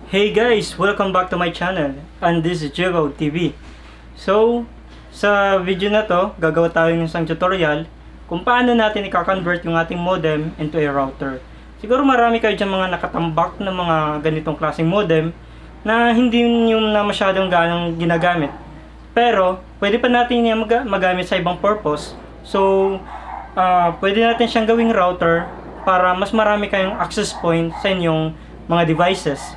Hey guys! Welcome back to my channel and this is Jero TV. So, sa video na to, gagawa tayo ng isang tutorial kung paano natin i-convert yung ating modem into a router. Siguro marami kayo dyan mga nakatambak na mga ganitong klaseng modem na hindi yung na masyadong ganang ginagamit. Pero, pwede pa natin yung magamit sa ibang purpose. So, pwede natin siyang gawing router para mas marami kayong access point sa inyong mga devices.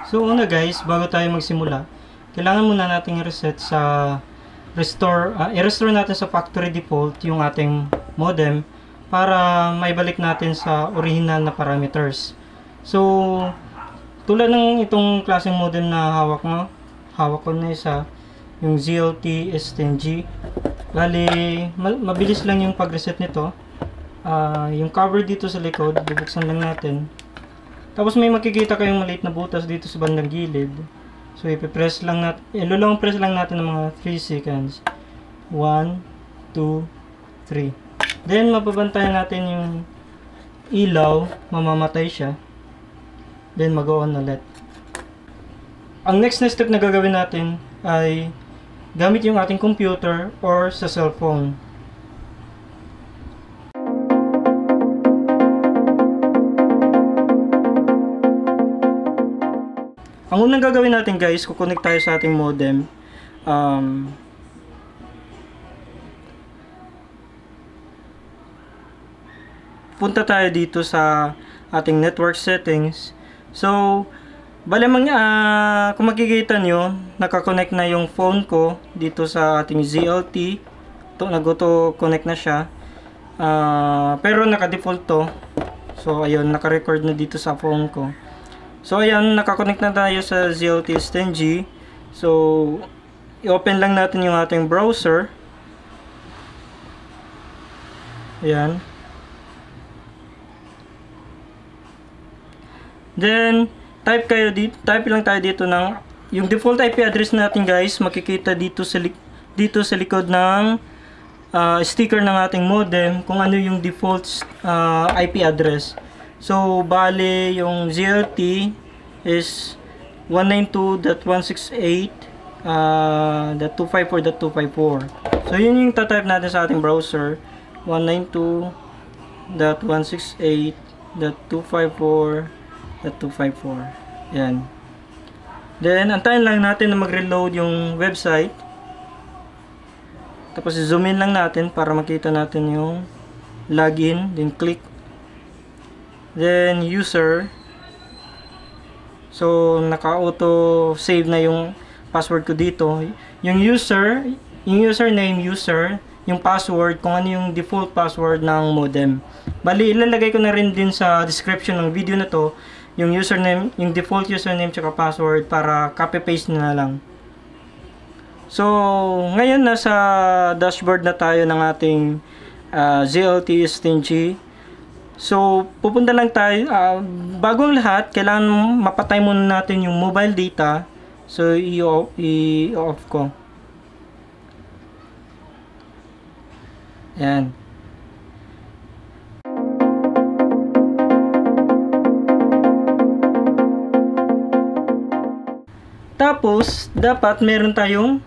So una guys, bago tayo magsimula, kailangan muna natin i-reset sa i-restore natin sa factory default yung ating modem para maibalik natin sa original na parameters. So tulad ng itong klaseng modem na hawak ko na isa, yung ZLT S10G. Bali, mabilis lang yung pag-reset nito. Yung cover dito sa likod, bubuksan lang natin. Tapos may makikita kayong maliit na butas dito sa bandang gilid. So ipe-press lang natin, ilulong press lang natin ng mga 3 seconds. 1, 2, 3. Then mapabantayan natin yung ilaw, mamamatay siya. Then mag-on ulit. Ang next na step na gagawin natin ay gamit yung ating computer or sa cellphone. Ang unang gagawin natin guys, kukonek tayo sa ating modem. Punta tayo dito sa ating network settings. So, kung makikita nyo, nakakonect na yung phone ko dito sa ating ZLT. Nag-auto-connect na siya. Pero naka-default to. So, ayun, naka-record na dito sa phone ko. So ayan, nakakonect na tayo sa ZLT S10G. So i-open lang natin yung ating browser. Ayan. Then type lang tayo dito ng yung default IP address natin guys, makikita dito sa likod ng sticker ng ating modem kung ano yung default IP address. So, bale, yung ZLT is 192.168.254.254. So, yun yung tatype natin sa ating browser. 192.168.254.254. Yan. Then, antayin lang natin na mag-reload yung website. Tapos, zoom in lang natin para makita natin yung login. Then, click. Then user. So naka-auto save na yung password ko dito. Yung username, yung password, kung ano yung default password ng modem. Bali, ilalagay ko na rin din sa description ng video na to yung username, yung default username tsaka password para copy paste na lang. So ngayon nasa dashboard na tayo ng ating ZLT S10G. So, pupunta lang tayo, bagong lahat, kailangan mapatay muna natin yung mobile data. So, i-off ko. Ayan. Tapos, dapat meron tayong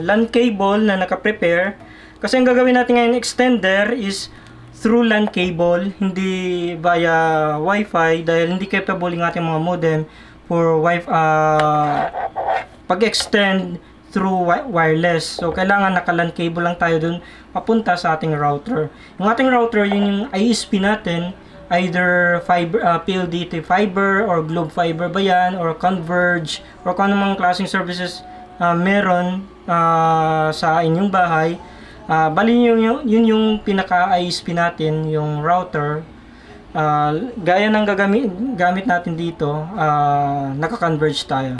LAN cable na naka-prepare. Kasi ang gagawin natin ngayon extender is through LAN cable, hindi via Wi-Fi dahil hindi capable yung ating mga modem for pag-extend through wireless. So, kailangan naka-LAN cable lang tayo dun papunta sa ating router. Yung ating router, yun yung ISP natin, either fiber, PLDT fiber or Globe fiber ba yan, or Converge, or kung anong mga klaseng services meron sa inyong bahay. Bali yun yung pinaka-ISP natin, yung router. Gaya ng gamit natin dito, naka-converge tayo.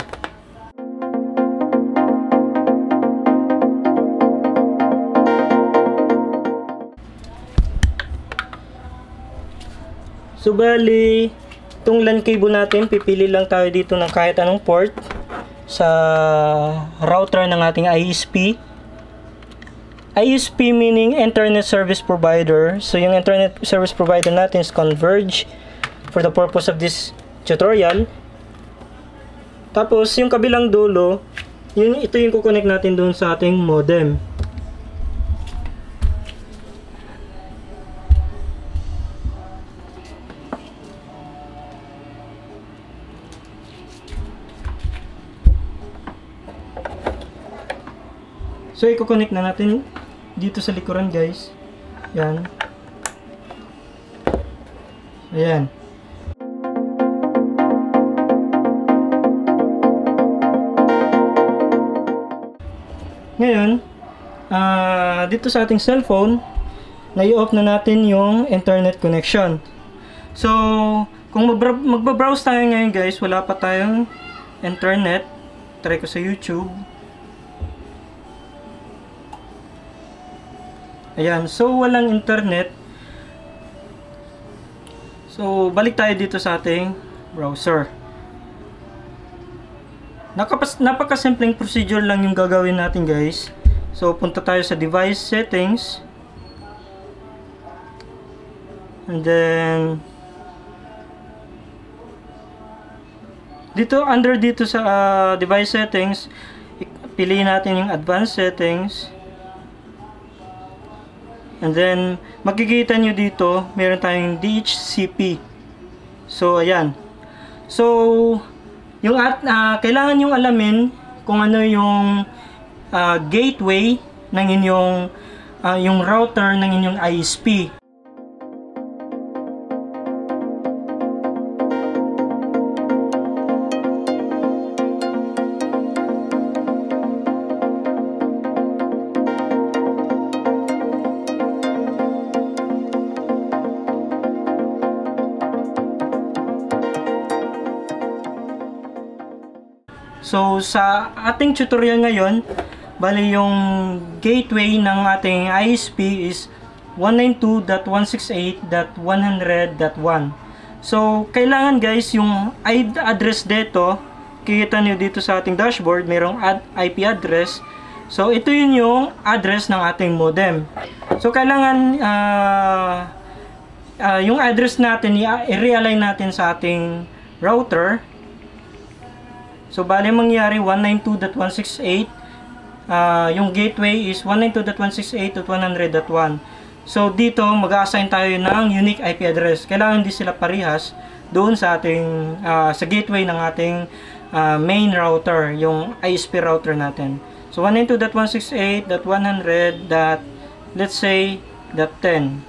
So bali, itong LAN cable natin, pipili lang tayo dito ng kahit anong port sa router ng ating ISP. ISP meaning Internet Service Provider. So yung Internet Service Provider natin is Converge for the purpose of this tutorial. Tapos yung kabilang dulo, ito yung kukonect natin doon sa ating modem. So i-connect na natin dito sa likuran, guys. Yan. Ayan. Ngayon, dito sa ating cellphone, na-i-off na natin yung internet connection. So, kung magbabrowse tayo ngayon, guys, wala pa tayong internet. Try ko sa YouTube. Ayan, so walang internet. So, balik tayo dito sa ating browser. Napakasimpleng procedure lang yung gagawin natin, guys. So, punta tayo sa device settings. And then, dito sa device settings, piliin natin yung advanced settings. And then, makikita nyo dito, meron tayong DHCP. So, ayan. So, yung kailangan yung alamin kung ano yung gateway ng inyong, yung router ng inyong ISP. So, sa ating tutorial ngayon, bali yung gateway ng ating ISP is 192.168.100.1. So, kailangan, guys, yung address dito, kikita nyo dito sa ating dashboard, mayroong IP address. So, ito yun yung address ng ating modem. So, kailangan yung address natin, i-realign natin sa ating router. So, bali mangyari 192.168. Yung gateway is 192.168.100.1. So, dito mag-a-assign tayo ng unique IP address. Kailangan hindi sila parehas doon sa ating sa gateway ng ating main router, yung ISP router natin. So, 192.168.100. Let's say .10.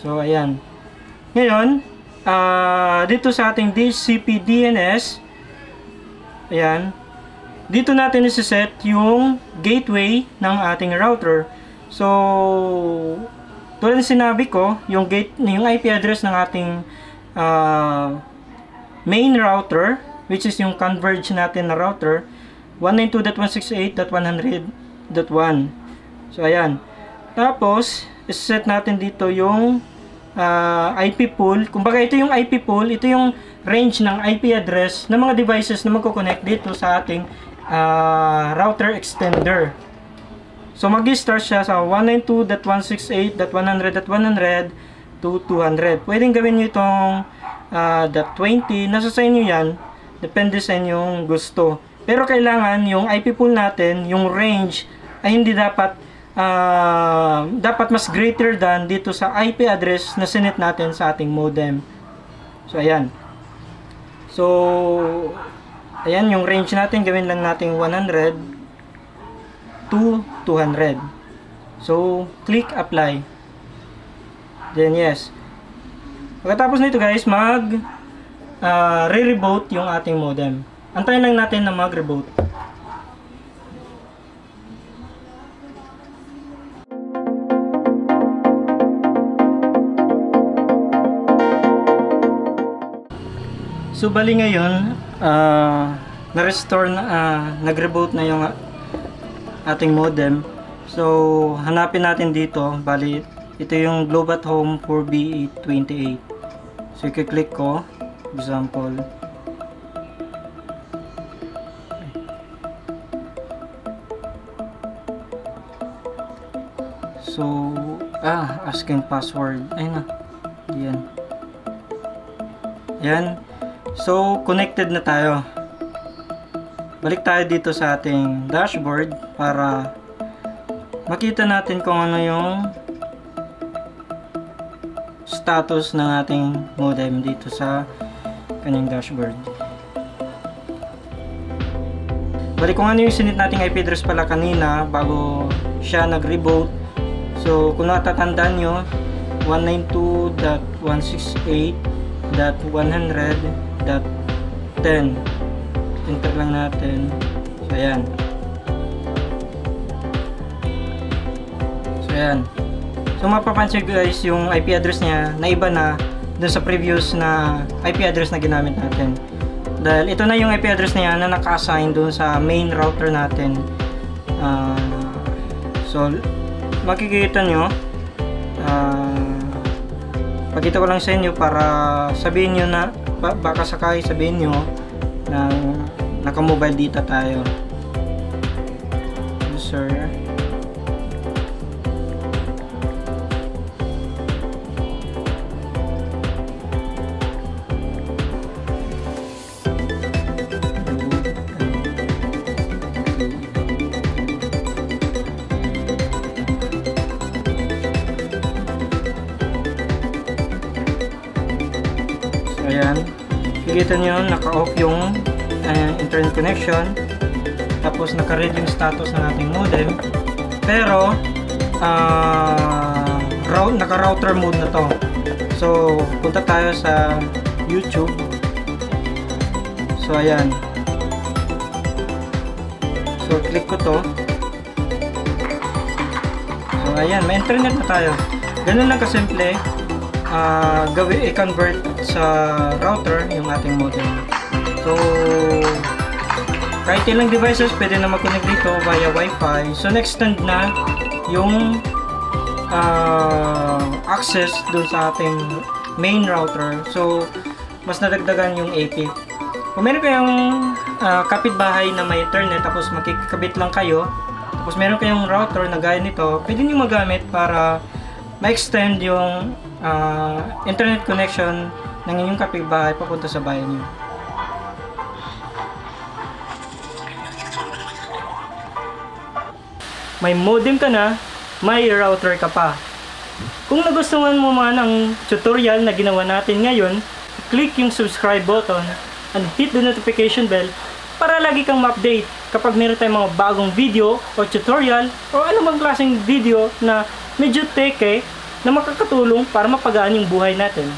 So, ayan. Ngayon, dito sa ating DHCP DNS, ayan, dito natin isi-set yung gateway ng ating router. So, tulad ng sinabi ko, yung IP address ng ating main router, which is yung Converge natin na router, 192.168.100.1. So, ayan. Tapos, isi-set natin dito yung IP pool. Kumbaga, ito yung IP pool, ito yung range ng IP address ng mga devices na magko-connect dito sa ating router extender. So, mag-start siya sa 192.168.100.100 to 200. Pwedeng gawin nyo itong .20. Nasa sa inyo yan. Depende sa inyong gusto. Pero kailangan yung IP pool natin, yung range, ay hindi dapat dapat mas greater than dito sa IP address na sinet natin sa ating modem. So, ayan. So, ayan yung range natin. Gawin lang natin 100 to 200. So, click apply. Then, yes. Pagkatapos nito, guys, re-reboot yung ating modem. Antayin lang natin na mag-reboot. So, bali ngayon, na-restore na, nag-reboot na yung ating modem. So, hanapin natin dito. Bali, ito yung Globat Home 4B828. So, i-click ko. Example. So, asking password. Ayun na. Yan. Yan. So, connected na tayo. Balik tayo dito sa ating dashboard para makita natin kung ano yung status ng ating modem dito sa kanyang dashboard. Balik kung ano yung sinit nating IP address pala kanina bago siya nag-reboot. So, kung natatandaan nyo, 192.168.100.10. Enter lang natin. So, ayan. So, mapapansin guys, yung IP address niya na iba na dun sa previous na IP address na ginamit natin. Dahil ito na yung IP address niya na naka-assign dun sa main router natin. So, makikita nyo. Pagkita ko lang sa inyo para sabihin nyo na, baka sakay sabihin nyo na naka-mobile data tayo. User. Ayan, nakikita nyo naka-off yung internet connection, tapos naka-read yung status ng ating modem, pero naka-router mode na to. So, punta tayo sa YouTube. So, ayan. So, click ko to. So, ayan, may internet na tayo. Ganun lang kasimple. I-convert sa router yung ating modem. So, kahit ilang devices pwede na mag-connect dito via Wi-Fi. So, na-extend na yung access dun sa ating main router. So, mas nadagdagan yung AP. Kung meron kayong kapitbahay na may internet tapos makikabit lang kayo, tapos meron kayong router na gaya nito, pwede nyo magamit para ma-extend yung internet connection ng inyong kapitbahay papunta sa bahay niyo. May modem ka na, may router ka pa. Kung nagustuhan mo man ang tutorial na ginawa natin ngayon, click yung subscribe button and hit the notification bell para lagi kang ma-update kapag meron tayong mga bagong video o tutorial o anumang klaseng video na medyo teke na makakatulong para mapagaan yung buhay natin.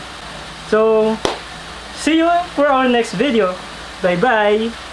So, see you for our next video. Bye bye!